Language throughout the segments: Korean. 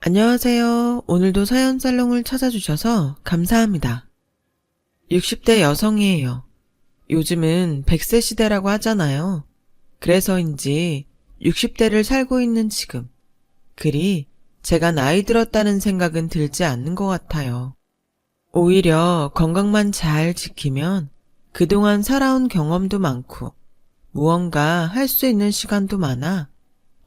안녕하세요. 오늘도 사연 살롱을 찾아주셔서 감사합니다. 60대 여성이에요. 요즘은 100세 시대라고 하잖아요. 그래서인지 60대를 살고 있는 지금, 그리 제가 나이 들었다는 생각은 들지 않는 것 같아요. 오히려 건강만 잘 지키면 그동안 살아온 경험도 많고 무언가 할 수 있는 시간도 많아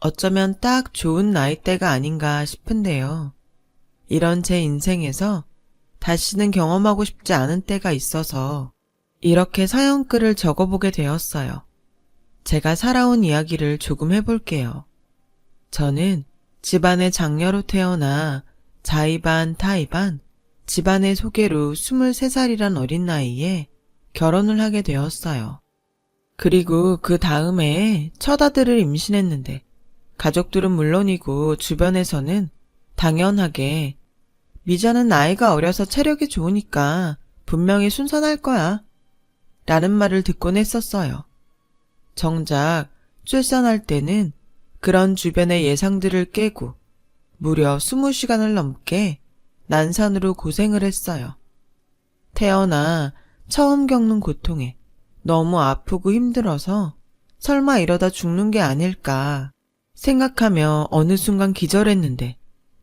어쩌면 딱 좋은 나이대가 아닌가 싶은데요. 이런 제 인생에서 다시는 경험하고 싶지 않은 때가 있어서 이렇게 사연글을 적어보게 되었어요. 제가 살아온 이야기를 조금 해볼게요. 저는 집안의 장녀로 태어나 자의반 타의반 집안의 소개로 23살이란 어린 나이에 결혼을 하게 되었어요. 그리고 그 다음에 첫 아들을 임신했는데 가족들은 물론이고 주변에서는 당연하게 미자는 나이가 어려서 체력이 좋으니까 분명히 순산할 거야 라는 말을 듣곤 했었어요. 정작 출산할 때는 그런 주변의 예상들을 깨고 무려 20시간을 넘게 난산으로 고생을 했어요. 태어나 처음 겪는 고통에 너무 아프고 힘들어서 설마 이러다 죽는 게 아닐까 생각하며 어느 순간 기절했는데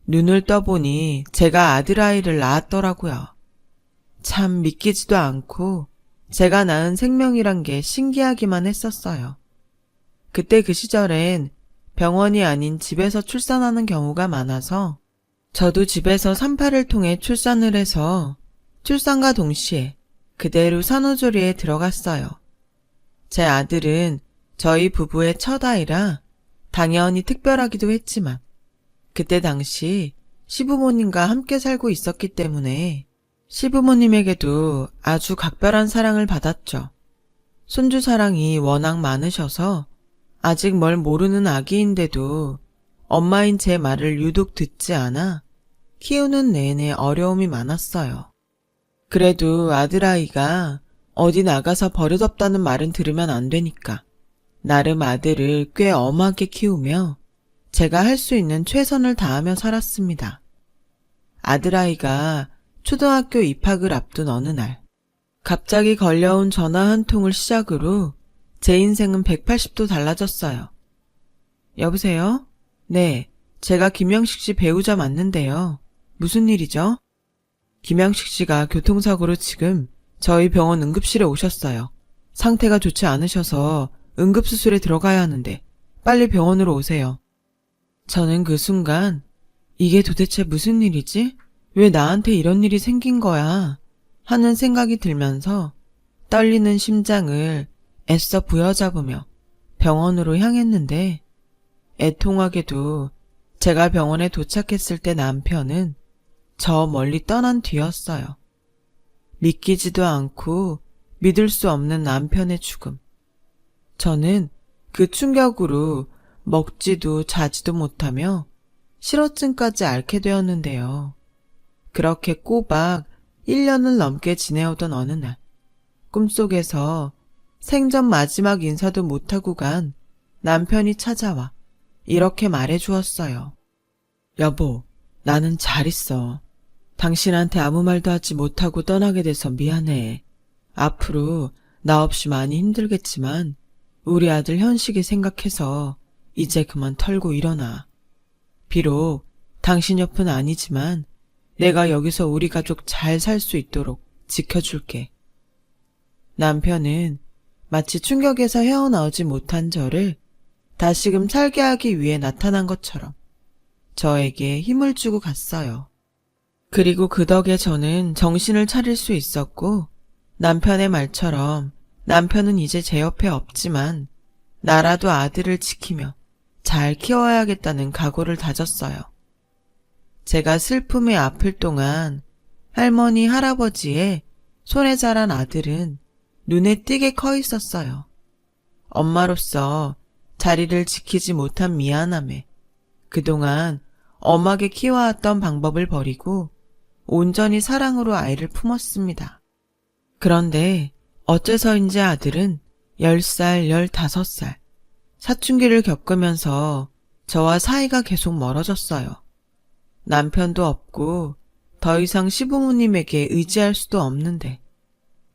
눈을 떠보니 제가 아들아이를 낳았더라고요. 참 믿기지도 않고 제가 낳은 생명이란 게 신기하기만 했었어요. 그때 그 시절엔 병원이 아닌 집에서 출산하는 경우가 많아서 저도 집에서 산파를 통해 출산을 해서 출산과 동시에 그대로 산후조리에 들어갔어요. 제 아들은 저희 부부의 첫 아이라 당연히 특별하기도 했지만 그때 당시 시부모님과 함께 살고 있었기 때문에 시부모님에게도 아주 각별한 사랑을 받았죠. 손주 사랑이 워낙 많으셔서 아직 뭘 모르는 아기인데도 엄마인 제 말을 유독 듣지 않아 키우는 내내 어려움이 많았어요. 그래도 아들아이가 어디 나가서 버릇없다는 말은 들으면 안 되니까 나름 아들을 꽤 엄하게 키우며 제가 할 수 있는 최선을 다하며 살았습니다. 아들아이가 초등학교 입학을 앞둔 어느 날 갑자기 걸려온 전화 한 통을 시작으로 제 인생은 180도 달라졌어요. 여보세요? 네, 제가 김영식 씨 배우자 맞는데요. 무슨 일이죠? 김영식 씨가 교통사고로 지금 저희 병원 응급실에 오셨어요. 상태가 좋지 않으셔서 응급수술에 들어가야 하는데 빨리 병원으로 오세요. 저는 그 순간 이게 도대체 무슨 일이지? 왜 나한테 이런 일이 생긴 거야? 하는 생각이 들면서 떨리는 심장을 애써 부여잡으며 병원으로 향했는데 애통하게도 제가 병원에 도착했을 때 남편은 저 멀리 떠난 뒤였어요. 믿기지도 않고 믿을 수 없는 남편의 죽음. 저는 그 충격으로 먹지도 자지도 못하며 실어증까지 앓게 되었는데요. 그렇게 꼬박 1년을 넘게 지내오던 어느 날 꿈속에서 생전 마지막 인사도 못하고 간 남편이 찾아와 이렇게 말해주었어요. 여보, 나는 잘 있어. 당신한테 아무 말도 하지 못하고 떠나게 돼서 미안해. 앞으로 나 없이 많이 힘들겠지만 우리 아들 현식이 생각해서 이제 그만 털고 일어나. 비록 당신 옆은 아니지만 내가 여기서 우리 가족 잘 살 수 있도록 지켜줄게. 남편은 마치 충격에서 헤어나오지 못한 저를 다시금 살게 하기 위해 나타난 것처럼 저에게 힘을 주고 갔어요. 그리고 그 덕에 저는 정신을 차릴 수 있었고 남편의 말처럼 남편은 이제 제 옆에 없지만 나라도 아들을 지키며 잘 키워야겠다는 각오를 다졌어요. 제가 슬픔에 아플 동안 할머니, 할아버지의 손에 자란 아들은 눈에 띄게 커 있었어요. 엄마로서 자리를 지키지 못한 미안함에 그동안 엄하게 키워왔던 방법을 버리고 온전히 사랑으로 아이를 품었습니다. 그런데 어째서인지 아들은 10살, 15살 사춘기를 겪으면서 저와 사이가 계속 멀어졌어요. 남편도 없고 더 이상 시부모님에게 의지할 수도 없는데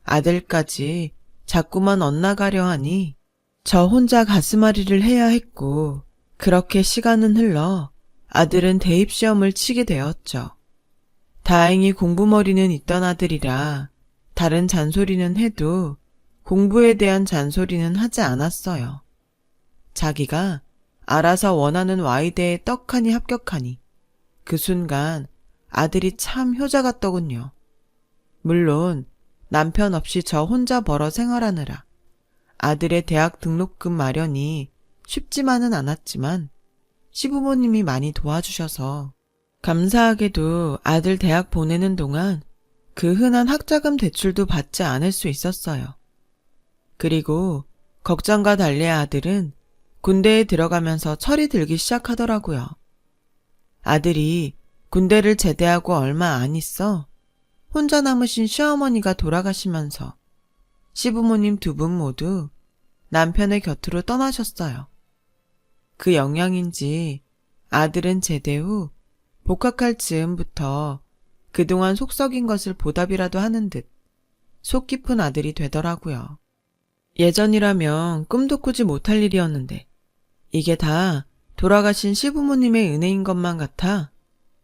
아들까지 자꾸만 엇나가려 하니 저 혼자 가슴앓이를 해야 했고, 그렇게 시간은 흘러 아들은 대입시험을 치게 되었죠. 다행히 공부머리는 있던 아들이라 다른 잔소리는 해도 공부에 대한 잔소리는 하지 않았어요. 자기가 알아서 원하는 와이대에 떡하니 합격하니 그 순간 아들이 참 효자 같더군요. 물론 남편 없이 저 혼자 벌어 생활하느라 아들의 대학 등록금 마련이 쉽지만은 않았지만 시부모님이 많이 도와주셔서 감사하게도 아들 대학 보내는 동안 그 흔한 학자금 대출도 받지 않을 수 있었어요. 그리고 걱정과 달리 아들은 군대에 들어가면서 철이 들기 시작하더라고요. 아들이 군대를 제대하고 얼마 안 있어 혼자 남으신 시어머니가 돌아가시면서 시부모님 두 분 모두 남편의 곁으로 떠나셨어요. 그 영향인지 아들은 제대 후 복학할 즈음부터 그동안 속 썩인 것을 보답이라도 하는 듯 속 깊은 아들이 되더라고요. 예전이라면 꿈도 꾸지 못할 일이었는데 이게 다 돌아가신 시부모님의 은혜인 것만 같아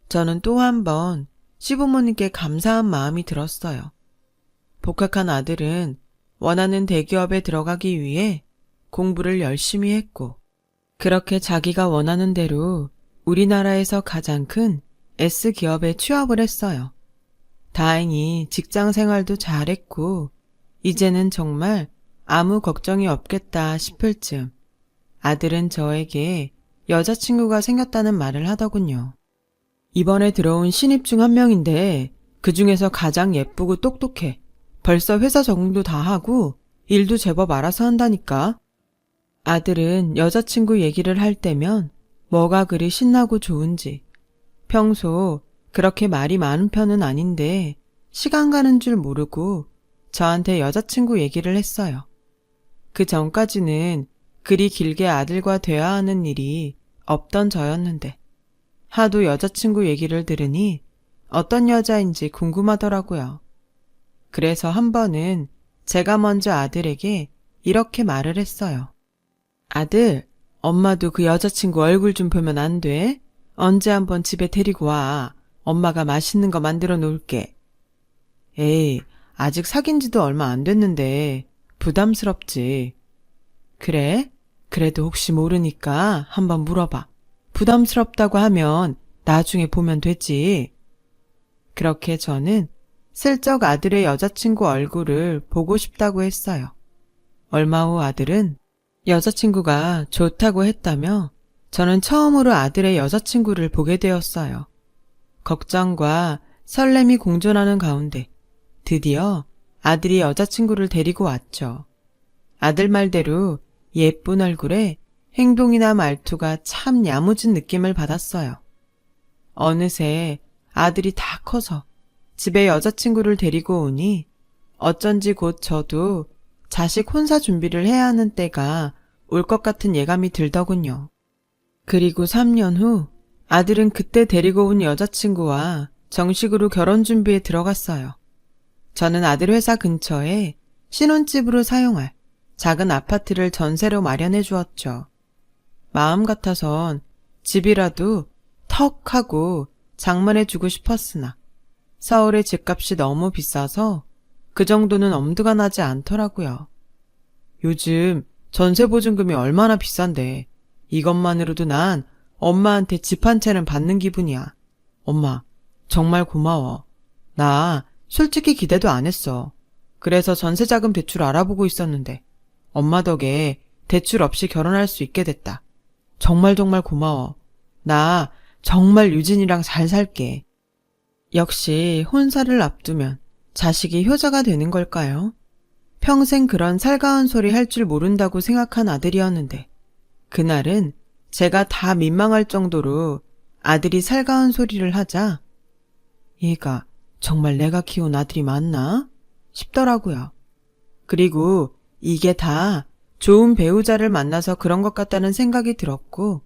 저는 또 한 번 시부모님께 감사한 마음이 들었어요. 복학한 아들은 원하는 대기업에 들어가기 위해 공부를 열심히 했고 그렇게 자기가 원하는 대로 우리나라에서 가장 큰 S기업에 취업을 했어요. 다행히 직장 생활도 잘했고 이제는 정말 아무 걱정이 없겠다 싶을 즈음 아들은 저에게 여자친구가 생겼다는 말을 하더군요. 이번에 들어온 신입 중 한 명인데 그 중에서 가장 예쁘고 똑똑해. 벌써 회사 적응도 다 하고 일도 제법 알아서 한다니까. 아들은 여자친구 얘기를 할 때면 뭐가 그리 신나고 좋은지 평소 그렇게 말이 많은 편은 아닌데 시간 가는 줄 모르고 저한테 여자친구 얘기를 했어요. 그 전까지는 그리 길게 아들과 대화하는 일이 없던 저였는데 하도 여자친구 얘기를 들으니 어떤 여자인지 궁금하더라고요. 그래서 한 번은 제가 먼저 아들에게 이렇게 말을 했어요. 아들, 엄마도 그 여자친구 얼굴 좀 보면 안 돼? 언제 한번 집에 데리고 와. 엄마가 맛있는 거 만들어 놓을게. 에이, 아직 사귄 지도 얼마 안 됐는데 부담스럽지. 그래? 그래도 혹시 모르니까 한번 물어봐. 부담스럽다고 하면 나중에 보면 되지. 그렇게 저는 슬쩍 아들의 여자친구 얼굴을 보고 싶다고 했어요. 얼마 후 아들은 여자친구가 좋다고 했다며 저는 처음으로 아들의 여자친구를 보게 되었어요. 걱정과 설렘이 공존하는 가운데 드디어 아들이 여자친구를 데리고 왔죠. 아들 말대로 예쁜 얼굴에 행동이나 말투가 참 야무진 느낌을 받았어요. 어느새 아들이 다 커서 집에 여자친구를 데리고 오니 어쩐지 곧 저도 자식 혼사 준비를 해야 하는 때가 올 것 같은 예감이 들더군요. 그리고 3년 후 아들은 그때 데리고 온 여자친구와 정식으로 결혼 준비에 들어갔어요. 저는 아들 회사 근처에 신혼집으로 사용할 작은 아파트를 전세로 마련해 주었죠. 마음 같아선 집이라도 턱 하고 장만해 주고 싶었으나 서울의 집값이 너무 비싸서 그 정도는 엄두가 나지 않더라고요. 요즘 전세보증금이 얼마나 비싼데 이것만으로도 난 엄마한테 집 한 채는 받는 기분이야. 엄마, 정말 고마워. 나 솔직히 기대도 안 했어. 그래서 전세자금 대출 알아보고 있었는데 엄마 덕에 대출 없이 결혼할 수 있게 됐다. 정말 고마워. 나 정말 유진이랑 잘 살게. 역시 혼사를 앞두면 자식이 효자가 되는 걸까요? 평생 그런 살가운 소리 할 줄 모른다고 생각한 아들이었는데 그날은 제가 다 민망할 정도로 아들이 살가운 소리를 하자 얘가 정말 내가 키운 아들이 맞나? 싶더라고요. 그리고 이게 다 좋은 배우자를 만나서 그런 것 같다는 생각이 들었고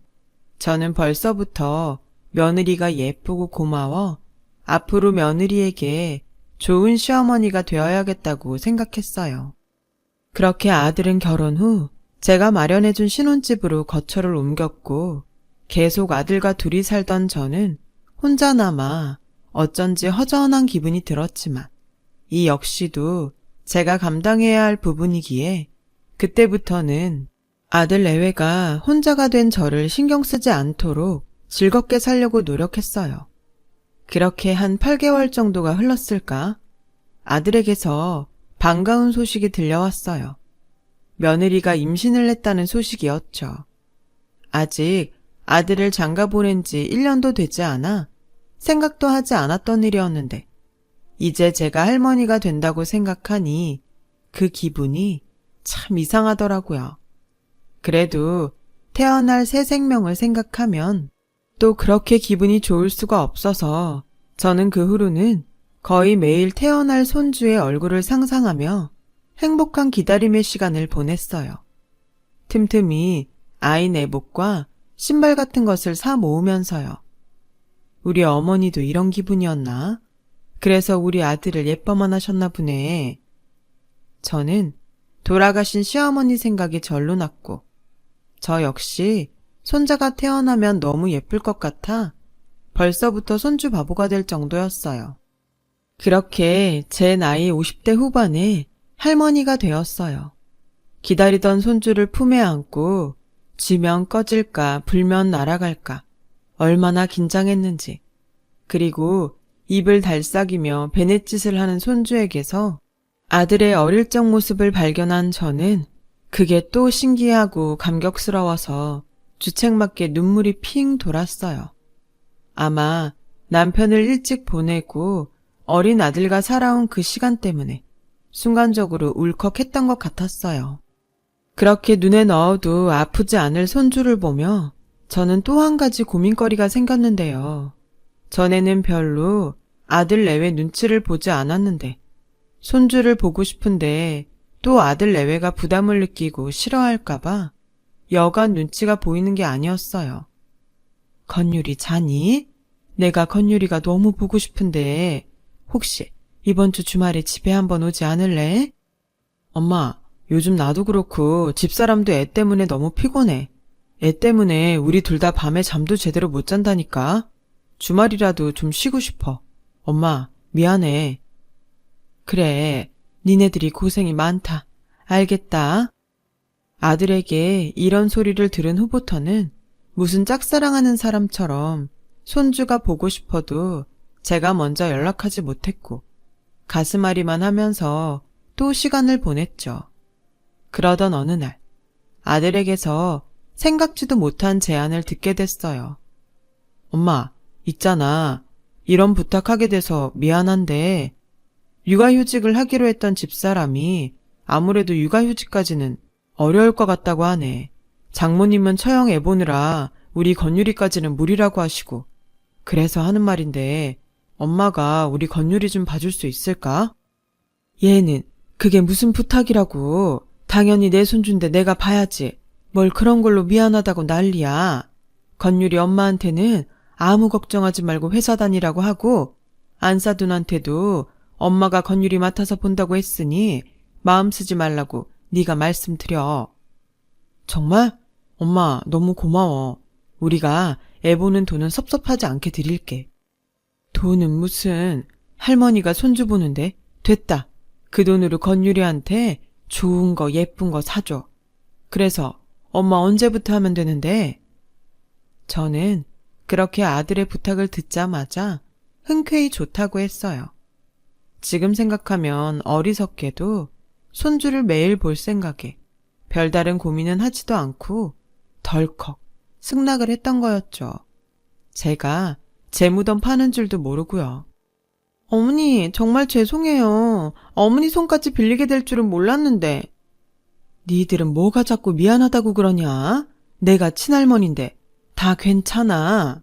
저는 벌써부터 며느리가 예쁘고 고마워 앞으로 며느리에게 좋은 시어머니가 되어야겠다고 생각했어요. 그렇게 아들은 결혼 후 제가 마련해준 신혼집으로 거처를 옮겼고 계속 아들과 둘이 살던 저는 혼자 남아 어쩐지 허전한 기분이 들었지만 이 역시도 제가 감당해야 할 부분이기에 그때부터는 아들 내외가 혼자가 된 저를 신경 쓰지 않도록 즐겁게 살려고 노력했어요. 그렇게 한 8개월 정도가 흘렀을까? 아들에게서 반가운 소식이 들려왔어요. 며느리가 임신을 했다는 소식이었죠. 아직 아들을 장가 보낸 지 1년도 되지 않아 생각도 하지 않았던 일이었는데 이제 제가 할머니가 된다고 생각하니 그 기분이 참 이상하더라고요. 그래도 태어날 새 생명을 생각하면 또 그렇게 기분이 좋을 수가 없어서 저는 그 후로는 거의 매일 태어날 손주의 얼굴을 상상하며 행복한 기다림의 시간을 보냈어요. 틈틈이 아이 내복과 신발 같은 것을 사 모으면서요. 우리 어머니도 이런 기분이었나? 그래서 우리 아들을 예뻐만 하셨나 보네. 저는 돌아가신 시어머니 생각이 절로 났고 저 역시 손자가 태어나면 너무 예쁠 것 같아 벌써부터 손주 바보가 될 정도였어요. 그렇게 제 나이 50대 후반에 할머니가 되었어요. 기다리던 손주를 품에 안고 쥐면 꺼질까 불면 날아갈까 얼마나 긴장했는지 그리고 입을 달싹이며 베넷짓을 하는 손주에게서 아들의 어릴 적 모습을 발견한 저는 그게 또 신기하고 감격스러워서 주책맞게 눈물이 핑 돌았어요. 아마 남편을 일찍 보내고 어린 아들과 살아온 그 시간 때문에 순간적으로 울컥했던 것 같았어요. 그렇게 눈에 넣어도 아프지 않을 손주를 보며 저는 또 한 가지 고민거리가 생겼는데요. 전에는 별로 아들 내외 눈치를 보지 않았는데 손주를 보고 싶은데 또 아들 내외가 부담을 느끼고 싫어할까봐 여간 눈치가 보이는 게 아니었어요. 건율이 자니? 내가 건율이가 너무 보고 싶은데 혹시 이번 주 주말에 집에 한번 오지 않을래? 엄마, 요즘 나도 그렇고 집사람도 애 때문에 너무 피곤해. 애 때문에 우리 둘 다 밤에 잠도 제대로 못 잔다니까. 주말이라도 좀 쉬고 싶어. 엄마, 미안해. 그래, 니네들이 고생이 많다. 알겠다. 아들에게 이런 소리를 들은 후부터는 무슨 짝사랑하는 사람처럼 손주가 보고 싶어도 제가 먼저 연락하지 못했고 가슴앓이만 하면서 또 시간을 보냈죠. 그러던 어느 날 아들에게서 생각지도 못한 제안을 듣게 됐어요. 엄마, 있잖아. 이런 부탁하게 돼서 미안한데 육아휴직을 하기로 했던 집사람이 아무래도 육아휴직까지는 어려울 것 같다고 하네. 장모님은 처형 애 보느라 우리 건율이까지는 무리라고 하시고 그래서 하는 말인데 엄마가 우리 건율이 좀 봐줄 수 있을까? 얘는 그게 무슨 부탁이라고. 당연히 내 손주인데 내가 봐야지. 뭘 그런 걸로 미안하다고 난리야. 건율이 엄마한테는 아무 걱정하지 말고 회사 다니라고 하고 안사돈한테도 엄마가 건율이 맡아서 본다고 했으니 마음 쓰지 말라고 네가 말씀드려. 정말? 엄마 너무 고마워. 우리가 애 보는 돈은 섭섭하지 않게 드릴게. 돈은 무슨, 할머니가 손주 보는데. 됐다. 그 돈으로 건율이한테 좋은 거 예쁜 거 사줘. 그래서 엄마 언제부터 하면 되는데? 저는 그렇게 아들의 부탁을 듣자마자 흔쾌히 좋다고 했어요. 지금 생각하면 어리석게도 손주를 매일 볼 생각에 별다른 고민은 하지도 않고 덜컥 승낙을 했던 거였죠. 제가 제 무덤 파는 줄도 모르고요. 어머니, 정말 죄송해요. 어머니 손까지 빌리게 될 줄은 몰랐는데. 니들은 뭐가 자꾸 미안하다고 그러냐? 내가 친할머니인데 다 괜찮아.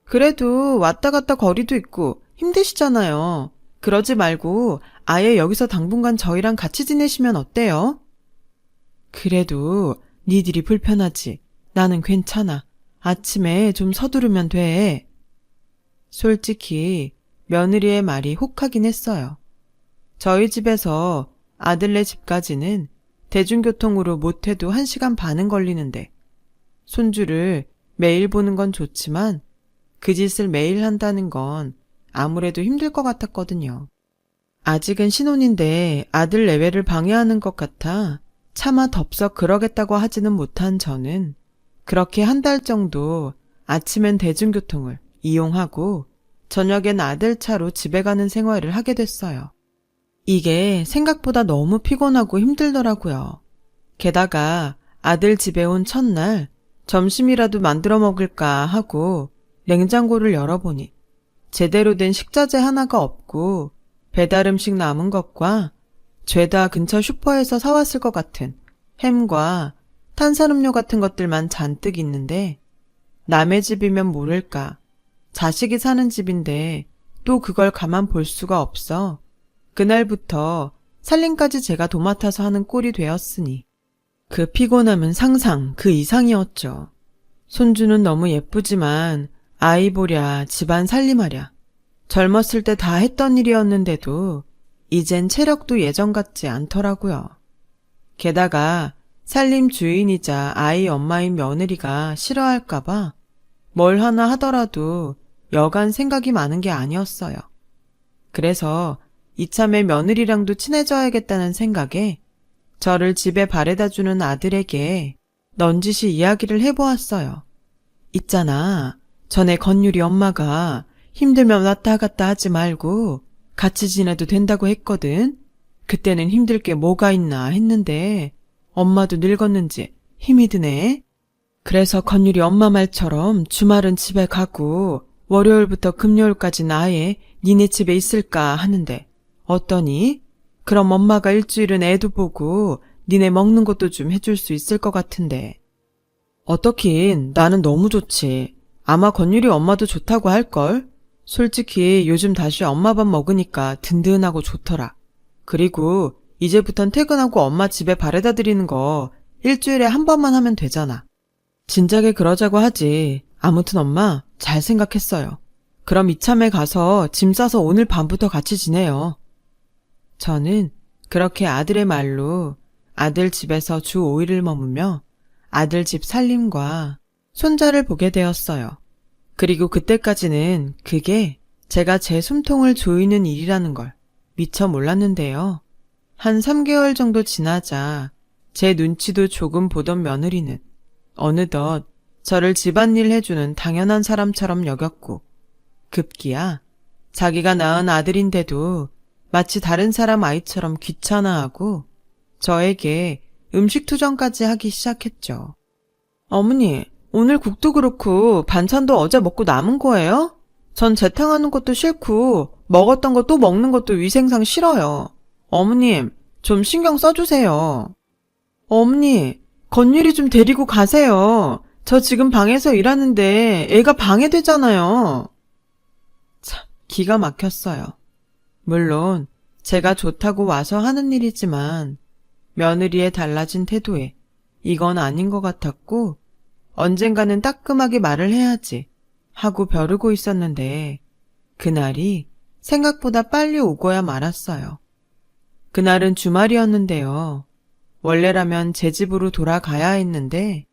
그래도 왔다 갔다 거리도 있고 힘드시잖아요. 그러지 말고 아예 여기서 당분간 저희랑 같이 지내시면 어때요? 그래도 니들이 불편하지. 나는 괜찮아. 아침에 좀 서두르면 돼. 솔직히 며느리의 말이 혹하긴 했어요. 저희 집에서 아들네 집까지는 대중교통으로 못해도 1시간 반은 걸리는데 손주를 매일 보는 건 좋지만 그 짓을 매일 한다는 건 아무래도 힘들 것 같았거든요. 아직은 신혼인데 아들 내외를 방해하는 것 같아 차마 덥석 그러겠다고 하지는 못한 저는 그렇게 1달 정도 아침엔 대중교통을 이용하고 저녁엔 아들 차로 집에 가는 생활을 하게 됐어요. 이게 생각보다 너무 피곤하고 힘들더라고요. 게다가 아들 집에 온 첫날 점심이라도 만들어 먹을까 하고 냉장고를 열어보니 제대로 된 식자재 하나가 없고 배달 음식 남은 것과 죄다 근처 슈퍼에서 사왔을 것 같은 햄과 탄산음료 같은 것들만 잔뜩 있는데 남의 집이면 모를까 자식이 사는 집인데 또 그걸 가만 볼 수가 없어 그날부터 살림까지 제가 도맡아서 하는 꼴이 되었으니 그 피곤함은 상상 그 이상이었죠. 손주는 너무 예쁘지만 아이 보랴 집안 살림하랴 젊었을 때 다 했던 일이었는데도 이젠 체력도 예전 같지 않더라고요. 게다가 살림 주인이자 아이 엄마인 며느리가 싫어할까봐 뭘 하나 하더라도 여간 생각이 많은 게 아니었어요. 그래서 이참에 며느리랑도 친해져야겠다는 생각에 저를 집에 바래다주는 아들에게 넌지시 이야기를 해보았어요. 있잖아, 전에 건율이 엄마가 힘들면 왔다 갔다 하지 말고 같이 지내도 된다고 했거든. 그때는 힘들 게 뭐가 있나 했는데 엄마도 늙었는지 힘이 드네. 그래서 건율이 엄마 말처럼 주말은 집에 가고 월요일부터 금요일까지는 아예 니네 집에 있을까 하는데 어떠니? 그럼 엄마가 일주일은 애도 보고 니네 먹는 것도 좀 해줄 수 있을 것 같은데. 어떻긴 나는 너무 좋지. 아마 건율이 엄마도 좋다고 할걸? 솔직히 요즘 다시 엄마 밥 먹으니까 든든하고 좋더라. 그리고 이제부턴 퇴근하고 엄마 집에 바래다 드리는 거 일주일에 한 번만 하면 되잖아. 진작에 그러자고 하지. 아무튼 엄마 잘 생각했어요. 그럼 이참에 가서 짐 싸서 오늘 밤부터 같이 지내요. 저는 그렇게 아들의 말로 아들 집에서 주 5일을 머무며 아들 집 살림과 손자를 보게 되었어요. 그리고 그때까지는 그게 제가 제 숨통을 조이는 일이라는 걸 미처 몰랐는데요. 한 3개월 정도 지나자 제 눈치도 조금 보던 며느리는 어느덧 저를 집안일 해주는 당연한 사람처럼 여겼고 급기야 자기가 낳은 아들인데도 마치 다른 사람 아이처럼 귀찮아하고 저에게 음식 투정까지 하기 시작했죠. 어머니, 오늘 국도 그렇고 반찬도 어제 먹고 남은 거예요? 전 재탕하는 것도 싫고 먹었던 거 또 먹는 것도 위생상 싫어요. 어머님, 좀 신경 써주세요. 어머니, 건율이 좀 데리고 가세요. 저 지금 방에서 일하는데 애가 방해되잖아요. 참, 기가 막혔어요. 물론 제가 좋다고 와서 하는 일이지만 며느리의 달라진 태도에 이건 아닌 것 같았고 언젠가는 따끔하게 말을 해야지 하고 벼르고 있었는데 그날이 생각보다 빨리 오고야 말았어요. 그날은 주말이었는데요. 원래라면 제 집으로 돌아가야 했는데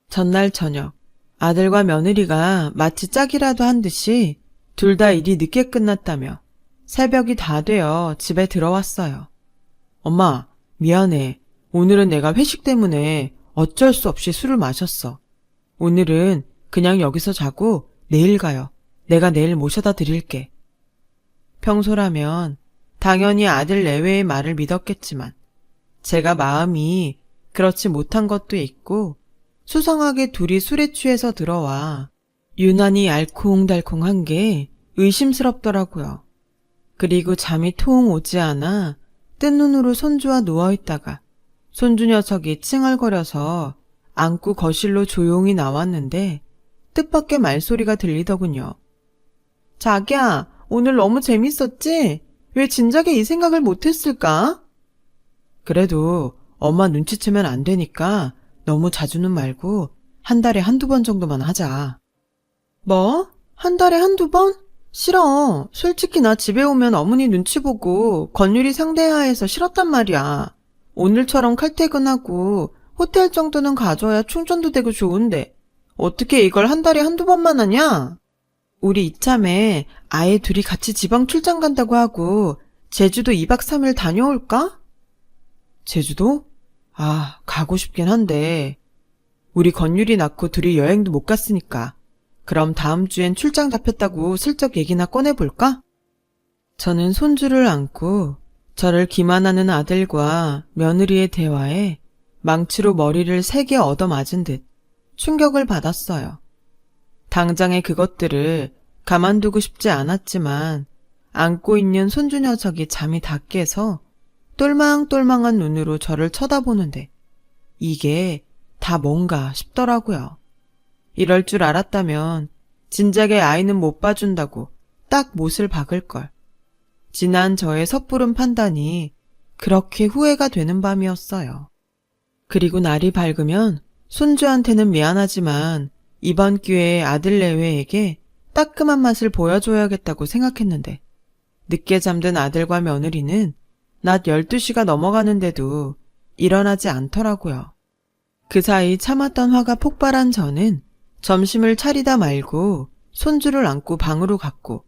전날 저녁 아들과 며느리가 마치 짝이라도 한 듯이 둘 다 일이 늦게 끝났다며 새벽이 다 되어 집에 들어왔어요. 엄마, 미안해. 오늘은 내가 회식 때문에 어쩔 수 없이 술을 마셨어. 오늘은 그냥 여기서 자고 내일 가요. 내가 내일 모셔다 드릴게. 평소라면 당연히 아들 내외의 말을 믿었겠지만 제가 마음이 그렇지 못한 것도 있고 수상하게 둘이 술에 취해서 들어와 유난히 알콩달콩한 게 의심스럽더라고요. 그리고 잠이 통 오지 않아 뜬 눈으로 손주와 누워있다가 손주 녀석이 칭얼거려서 안고 거실로 조용히 나왔는데 뜻밖의 말소리가 들리더군요. 자기야, 오늘 너무 재밌었지? 왜 진작에 이 생각을 못했을까? 그래도 엄마 눈치채면 안 되니까 너무 자주는 말고 한 달에 한두 번 정도만 하자. 뭐? 한 달에 한두 번? 싫어. 솔직히 나 집에 오면 어머니 눈치 보고 건율이 상대하에서 싫었단 말이야. 오늘처럼 칼퇴근하고 호텔 정도는 가져야 충전도 되고 좋은데 어떻게 이걸 한 달에 한두 번만 하냐? 우리 이참에 아예 둘이 같이 지방 출장 간다고 하고 제주도 2박 3일 다녀올까? 제주도? 아, 가고 싶긴 한데 우리 건율이 낳고 둘이 여행도 못 갔으니까 그럼 다음 주엔 출장 잡혔다고 슬쩍 얘기나 꺼내볼까? 저는 손주를 안고 저를 기만하는 아들과 며느리의 대화에 망치로 머리를 세게 얻어맞은 듯 충격을 받았어요. 당장에 그것들을 가만두고 싶지 않았지만 안고 있는 손주 녀석이 잠이 다 깨서 똘망똘망한 눈으로 저를 쳐다보는데 이게 다 뭔가 싶더라고요. 이럴 줄 알았다면 진작에 아이는 못 봐준다고 딱 못을 박을걸. 지난 저의 섣부른 판단이 그렇게 후회가 되는 밤이었어요. 그리고 날이 밝으면 손주한테는 미안하지만 이번 기회에 아들 내외에게 따끔한 맛을 보여줘야겠다고 생각했는데 늦게 잠든 아들과 며느리는 낮 12시가 넘어가는데도 일어나지 않더라고요. 그 사이 참았던 화가 폭발한 저는 점심을 차리다 말고 손주를 안고 방으로 갔고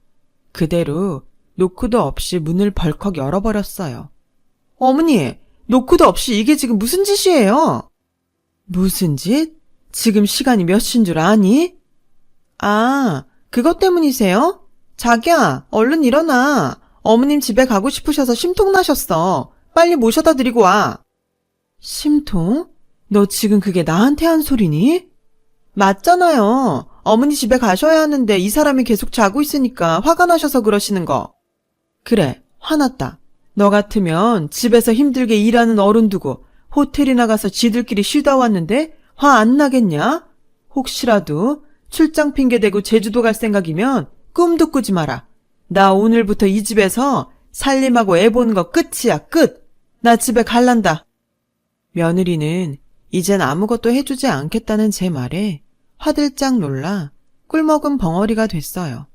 그대로 노크도 없이 문을 벌컥 열어버렸어요. 어머니, 노크도 없이 이게 지금 무슨 짓이에요? 무슨 짓? 지금 시간이 몇 시인 줄 아니? 아, 그것 때문이세요? 자기야, 얼른 일어나. 어머님 집에 가고 싶으셔서 심통 나셨어. 빨리 모셔다 드리고 와. 심통? 너 지금 그게 나한테 한 소리니? 맞잖아요. 어머니 집에 가셔야 하는데 이 사람이 계속 자고 있으니까 화가 나셔서 그러시는 거. 그래, 화났다. 너 같으면 집에서 힘들게 일하는 어른 두고 호텔이나 가서 지들끼리 쉬다 왔는데 화 안 나겠냐? 혹시라도 출장 핑계대고 제주도 갈 생각이면 꿈도 꾸지 마라. 나 오늘부터 이 집에서 살림하고 애 보는 거 끝이야, 끝. 나 집에 갈란다. 며느리는 이젠 아무것도 해주지 않겠다는 제 말에 화들짝 놀라 꿀먹은 벙어리가 됐어요.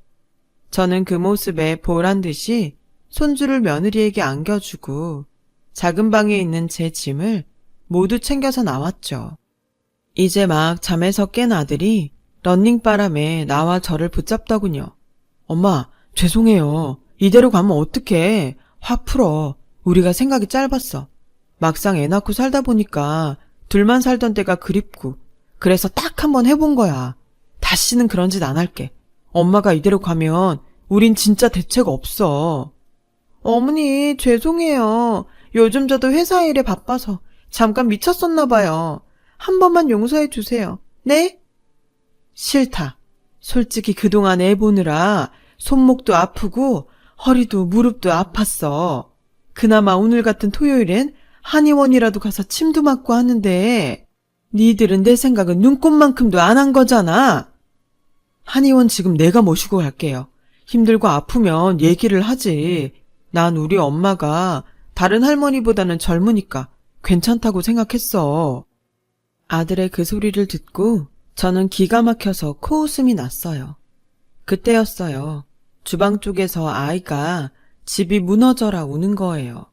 저는 그 모습에 보란 듯이 손주를 며느리에게 안겨주고 작은 방에 있는 제 짐을 모두 챙겨서 나왔죠. 이제 막 잠에서 깬 아들이 런닝바람에 나와 저를 붙잡더군요. 엄마, 죄송해요. 이대로 가면 어떡해. 화 풀어. 우리가 생각이 짧았어. 막상 애 낳고 살다 보니까 둘만 살던 때가 그립고 그래서 딱 한번 해본 거야. 다시는 그런 짓 안 할게. 엄마가 이대로 가면 우린 진짜 대책 없어. 어머니, 죄송해요. 요즘 저도 회사 일에 바빠서 잠깐 미쳤었나 봐요. 한 번만 용서해 주세요. 네? 싫다. 솔직히 그동안 애 보느라 손목도 아프고 허리도 무릎도 아팠어. 그나마 오늘 같은 토요일엔 한의원이라도 가서 침도 맞고 하는데 니들은 내 생각은 눈꼽만큼도 안 한 거잖아. 한의원 지금 내가 모시고 갈게요. 힘들고 아프면 얘기를 하지. 난 우리 엄마가 다른 할머니보다는 젊으니까 괜찮다고 생각했어. 아들의 그 소리를 듣고 저는 기가 막혀서 코웃음이 났어요. 그때였어요. 주방 쪽에서 아이가 집이 무너져라 우는 거예요.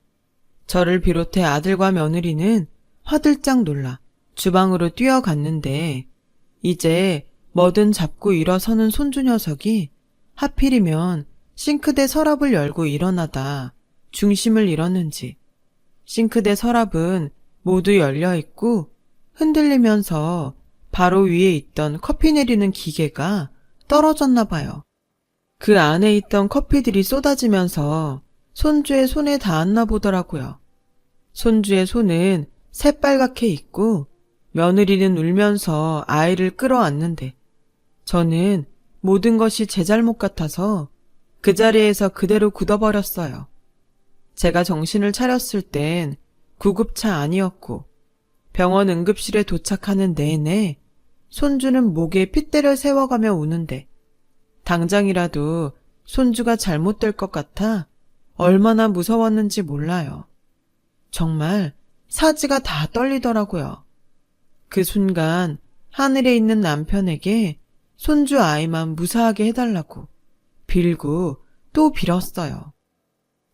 저를 비롯해 아들과 며느리는 화들짝 놀라 주방으로 뛰어갔는데 이제 뭐든 잡고 일어서는 손주 녀석이 하필이면 싱크대 서랍을 열고 일어나다 중심을 잃었는지 싱크대 서랍은 모두 열려있고 흔들리면서 바로 위에 있던 커피 내리는 기계가 떨어졌나 봐요. 그 안에 있던 커피들이 쏟아지면서 손주의 손에 닿았나 보더라고요. 손주의 손은 새빨갛게 있고 며느리는 울면서 아이를 끌어안는데 저는 모든 것이 제 잘못 같아서 그 자리에서 그대로 굳어버렸어요. 제가 정신을 차렸을 땐 구급차 아니었고 병원 응급실에 도착하는 내내 손주는 목에 핏대를 세워가며 우는데 당장이라도 손주가 잘못될 것 같아 얼마나 무서웠는지 몰라요. 정말 사지가 다 떨리더라고요. 그 순간 하늘에 있는 남편에게 손주 아이만 무사하게 해달라고 빌고 또 빌었어요.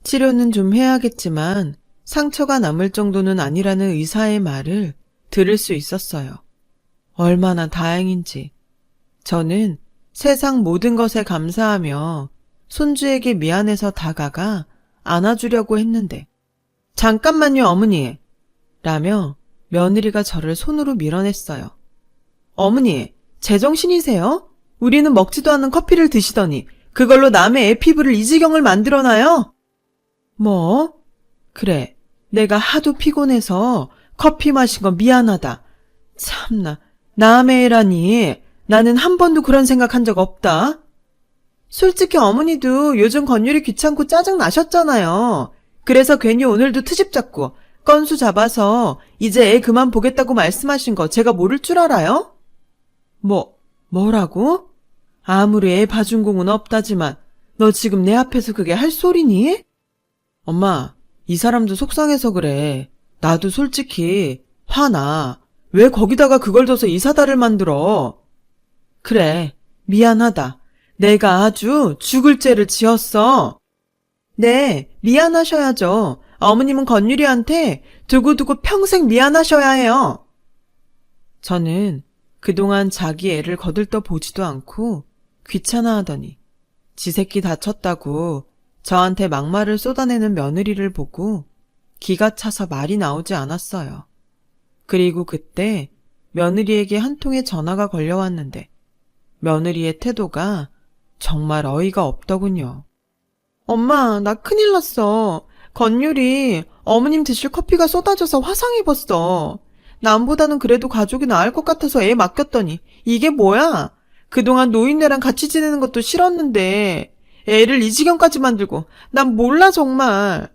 치료는 좀 해야겠지만 상처가 남을 정도는 아니라는 의사의 말을 들을 수 있었어요. 얼마나 다행인지. 저는 세상 모든 것에 감사하며 손주에게 미안해서 다가가 안아주려고 했는데 잠깐만요 어머니 라며 며느리가 저를 손으로 밀어냈어요. 어머니 제정신이세요? 우리는 먹지도 않는 커피를 드시더니 그걸로 남의 애 피부를 이 지경을 만들어놔요? 뭐? 그래 내가 하도 피곤해서 커피 마신 거 미안하다. 참나 남의 애라니 나는 한 번도 그런 생각한 적 없다. 솔직히 어머니도 요즘 건율이 귀찮고 짜증 나셨잖아요. 그래서 괜히 오늘도 트집 잡고 건수 잡아서 이제 애 그만 보겠다고 말씀하신 거 제가 모를 줄 알아요? 뭐라고? 아무리 애 봐준 공은 없다지만 너 지금 내 앞에서 그게 할 소리니? 엄마, 이 사람도 속상해서 그래. 나도 솔직히 화나. 왜 거기다가 그걸 둬서 이 사달을 만들어? 그래, 미안하다. 내가 아주 죽을 죄를 지었어. 네, 미안하셔야죠. 어머님은 건유리한테 두고두고 평생 미안하셔야 해요. 저는 그동안 자기 애를 거들떠 보지도 않고 귀찮아하더니 지 새끼 다쳤다고 저한테 막말을 쏟아내는 며느리를 보고 기가 차서 말이 나오지 않았어요. 그리고 그때 며느리에게 한 통의 전화가 걸려왔는데 며느리의 태도가 정말 어이가 없더군요. 엄마, 나 큰일 났어. 건율이 어머님 드실 커피가 쏟아져서 화상 입었어. 남보다는 그래도 가족이 나을 것 같아서 애 맡겼더니 이게 뭐야? 그동안 노인네랑 같이 지내는 것도 싫었는데 애를 이 지경까지 만들고 난 몰라 정말.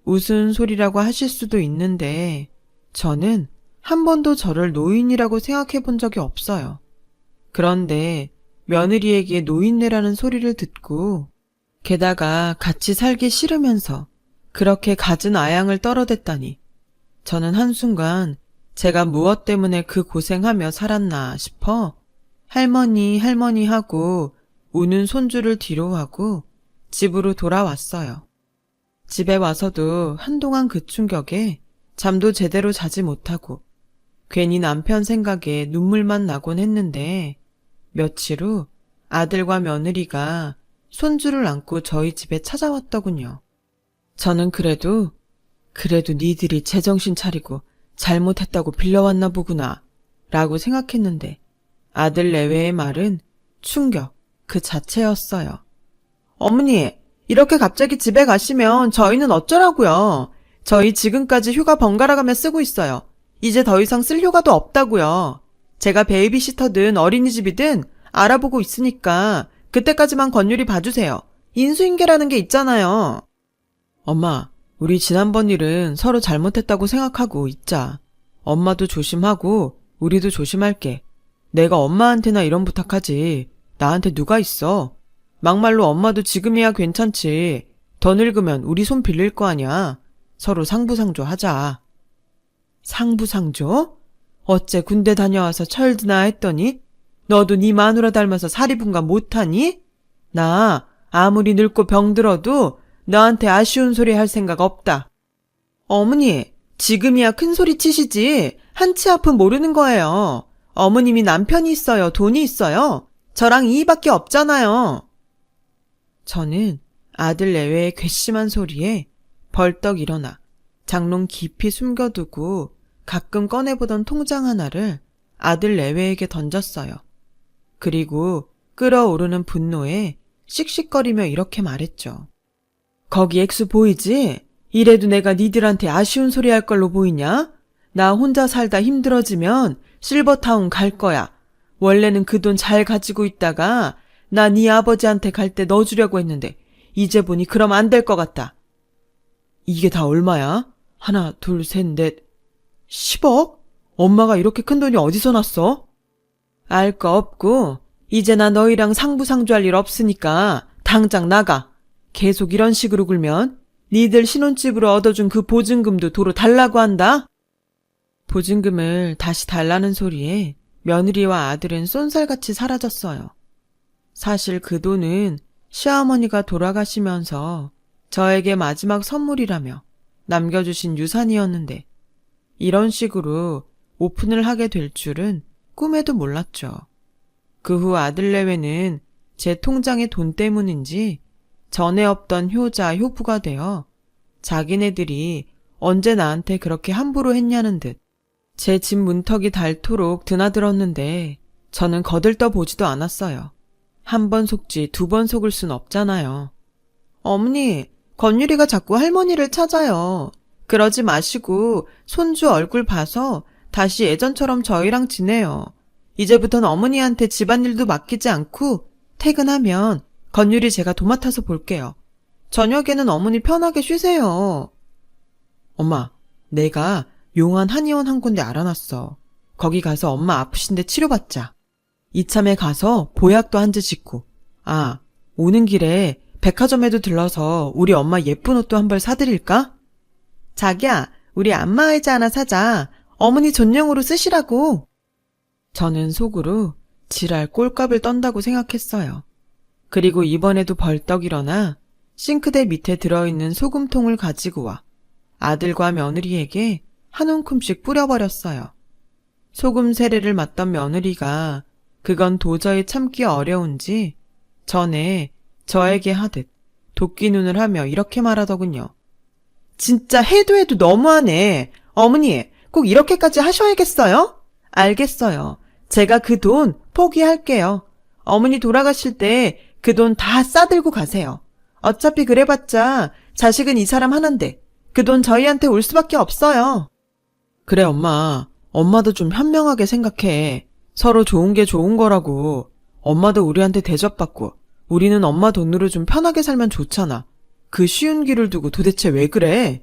웃은 소리라고 하실 수도 있는데 저는 한 번도 저를 노인이라고 생각해 본 적이 없어요. 그런데 며느리에게 노인네라는 소리를 듣고 게다가 같이 살기 싫으면서 그렇게 갖은 아양을 떨어댔다니 저는 한순간 제가 무엇 때문에 그 고생하며 살았나 싶어 할머니 하고 우는 손주를 뒤로 하고 집으로 돌아왔어요. 집에 와서도 한동안 그 충격에 잠도 제대로 자지 못하고 괜히 남편 생각에 눈물만 나곤 했는데 며칠 후 아들과 며느리가 손주를 안고 저희 집에 찾아왔더군요. 저는 그래도 니들이 제정신 차리고 잘못했다고 빌려왔나 보구나 라고 생각했는데 아들 내외의 말은 충격 그 자체였어요. 어머니, 이렇게 갑자기 집에 가시면 저희는 어쩌라고요? 저희 지금까지 휴가 번갈아가며 쓰고 있어요. 이제 더 이상 쓸 휴가도 없다고요. 제가 베이비시터든 어린이집이든 알아보고 있으니까 그때까지만 건율이 봐주세요. 인수인계라는 게 있잖아요. 엄마, 우리 지난번 일은 서로 잘못했다고 생각하고 있자. 엄마도 조심하고 우리도 조심할게. 내가 엄마한테나 이런 부탁하지. 나한테 누가 있어. 막말로 엄마도 지금이야 괜찮지. 더 늙으면 우리 손 빌릴 거 아니야. 서로 상부상조 하자. 상부상조? 어째 군대 다녀와서 철드나 했더니 너도 네 마누라 닮아서 사리분가 못하니? 나 아무리 늙고 병들어도 너한테 아쉬운 소리 할 생각 없다. 어머니, 지금이야 큰 소리 치시지. 한치 앞은 모르는 거예요. 어머님이 남편이 있어요, 돈이 있어요. 저랑 이밖에 없잖아요. 저는 아들 내외의 괘씸한 소리에 벌떡 일어나 장롱 깊이 숨겨두고 가끔 꺼내보던 통장 하나를 아들 내외에게 던졌어요. 그리고 끓어오르는 분노에 씩씩거리며 이렇게 말했죠. 거기 액수 보이지? 이래도 내가 니들한테 아쉬운 소리 할 걸로 보이냐? 나 혼자 살다 힘들어지면 실버타운 갈 거야. 원래는 그 돈 잘 가지고 있다가 나 네 아버지한테 갈 때 넣어주려고 했는데 이제 보니 그럼 안 될 것 같다. 이게 다 얼마야? 하나, 둘, 셋, 넷. 10억? 엄마가 이렇게 큰 돈이 어디서 났어? 알 거 없고 이제 나 너희랑 상부상조할 일 없으니까 당장 나가. 계속 이런 식으로 굴면 니들 신혼집으로 얻어준 그 보증금도 도로 달라고 한다. 보증금을 다시 달라는 소리에 며느리와 아들은 쏜살같이 사라졌어요. 사실 그 돈은 시어머니가 돌아가시면서 저에게 마지막 선물이라며 남겨주신 유산이었는데 이런 식으로 오픈을 하게 될 줄은 꿈에도 몰랐죠. 그 후 아들 내외는 제 통장의 돈 때문인지 전에 없던 효자, 효부가 되어 자기네들이 언제 나한테 그렇게 함부로 했냐는 듯 제 집 문턱이 닳도록 드나들었는데 저는 거들떠보지도 않았어요. 한 번 속지 두 번 속을 순 없잖아요. 어머니, 건율이가 자꾸 할머니를 찾아요. 그러지 마시고 손주 얼굴 봐서 다시 예전처럼 저희랑 지내요. 이제부턴 어머니한테 집안일도 맡기지 않고 퇴근하면 건율이 제가 도맡아서 볼게요. 저녁에는 어머니 편하게 쉬세요. 엄마, 내가 용한 한의원 한 군데 알아놨어. 거기 가서 엄마 아프신데 치료받자. 이참에 가서 보약도 한 즈 짓고. 아, 오는 길에 백화점에도 들러서 우리 엄마 예쁜 옷도 한 벌 사드릴까? 자기야, 우리 안마의자 하나 사자. 어머니 전용으로 쓰시라고. 저는 속으로 지랄 꼴값을 떤다고 생각했어요. 그리고 이번에도 벌떡 일어나 싱크대 밑에 들어있는 소금통을 가지고 와 아들과 며느리에게 한 움큼씩 뿌려버렸어요. 소금 세례를 맞던 며느리가 그건 도저히 참기 어려운지 전에 저에게 하듯 도끼 눈을 하며 이렇게 말하더군요. 진짜 해도 해도 너무하네. 어머니, 꼭 이렇게까지 하셔야겠어요? 알겠어요. 제가 그 돈 포기할게요. 어머니 돌아가실 때 그 돈 다 싸들고 가세요. 어차피 그래봤자 자식은 이 사람 하나인데 그 돈 저희한테 올 수밖에 없어요. 그래 엄마. 엄마도 좀 현명하게 생각해. 서로 좋은 게 좋은 거라고. 엄마도 우리한테 대접받고 우리는 엄마 돈으로 좀 편하게 살면 좋잖아. 그 쉬운 길을 두고 도대체 왜 그래?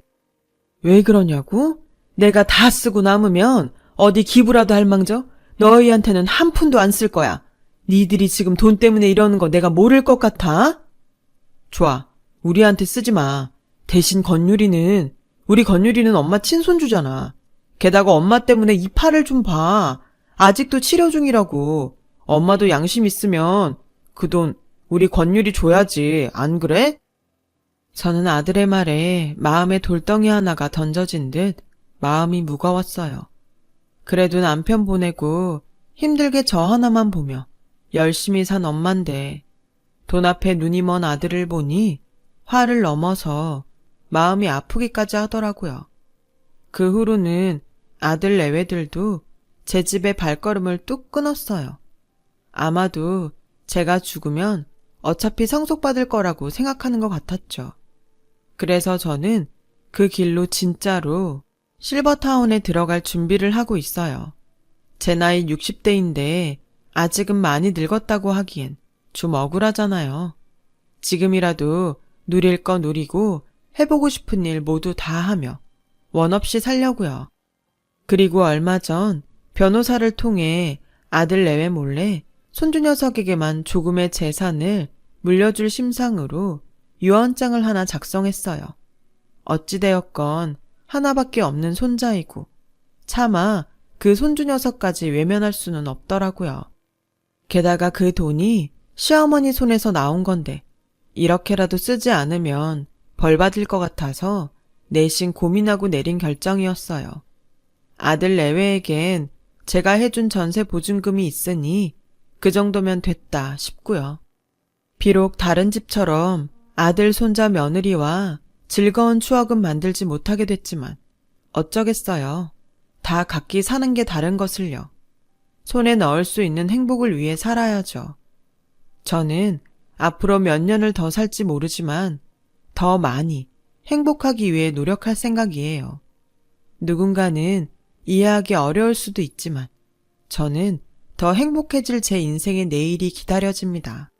왜 그러냐고? 내가 다 쓰고 남으면 어디 기부라도 할 망정? 너희한테는 한 푼도 안 쓸 거야. 니들이 지금 돈 때문에 이러는 거 내가 모를 것 같아? 좋아. 우리한테 쓰지 마. 대신 우리 건율이는 엄마 친손주잖아. 게다가 엄마 때문에 이 팔을 좀 봐. 아직도 치료 중이라고. 엄마도 양심 있으면 그 돈 우리 건율이 줘야지. 안 그래? 저는 아들의 말에 마음의 돌덩이 하나가 던져진 듯 마음이 무거웠어요. 그래도 남편 보내고 힘들게 저 하나만 보며 열심히 산 엄만데 돈 앞에 눈이 먼 아들을 보니 화를 넘어서 마음이 아프기까지 하더라고요. 그 후로는 아들 내외들도 제 집에 발걸음을 뚝 끊었어요. 아마도 제가 죽으면 어차피 상속받을 거라고 생각하는 것 같았죠. 그래서 저는 그 길로 진짜로 실버타운에 들어갈 준비를 하고 있어요. 제 나이 60대인데 아직은 많이 늙었다고 하기엔 좀 억울하잖아요. 지금이라도 누릴 거 누리고 해보고 싶은 일 모두 다 하며 원 없이 살려고요. 그리고 얼마 전 변호사를 통해 아들 내외 몰래 손주 녀석에게만 조금의 재산을 물려줄 심상으로 유언장을 하나 작성했어요. 어찌되었건 하나밖에 없는 손자이고 차마 그 손주 녀석까지 외면할 수는 없더라고요. 게다가 그 돈이 시어머니 손에서 나온 건데 이렇게라도 쓰지 않으면 벌 받을 것 같아서 내심 고민하고 내린 결정이었어요. 아들 내외에겐 제가 해준 전세 보증금이 있으니 그 정도면 됐다 싶고요. 비록 다른 집처럼 아들, 손자, 며느리와 즐거운 추억은 만들지 못하게 됐지만 어쩌겠어요. 다 각기 사는 게 다른 것을요. 손에 넣을 수 있는 행복을 위해 살아야죠. 저는 앞으로 몇 년을 더 살지 모르지만 더 많이 행복하기 위해 노력할 생각이에요. 누군가는 이해하기 어려울 수도 있지만 저는 더 행복해질 제 인생의 내일이 기다려집니다.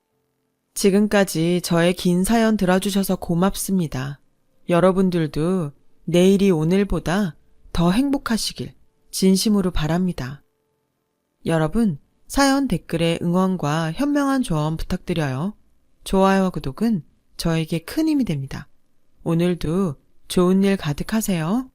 지금까지 저의 긴 사연 들어주셔서 고맙습니다. 여러분들도 내일이 오늘보다 더 행복하시길 진심으로 바랍니다. 여러분, 사연 댓글에 응원과 현명한 조언 부탁드려요. 좋아요와 구독은 저에게 큰 힘이 됩니다. 오늘도 좋은 일 가득하세요.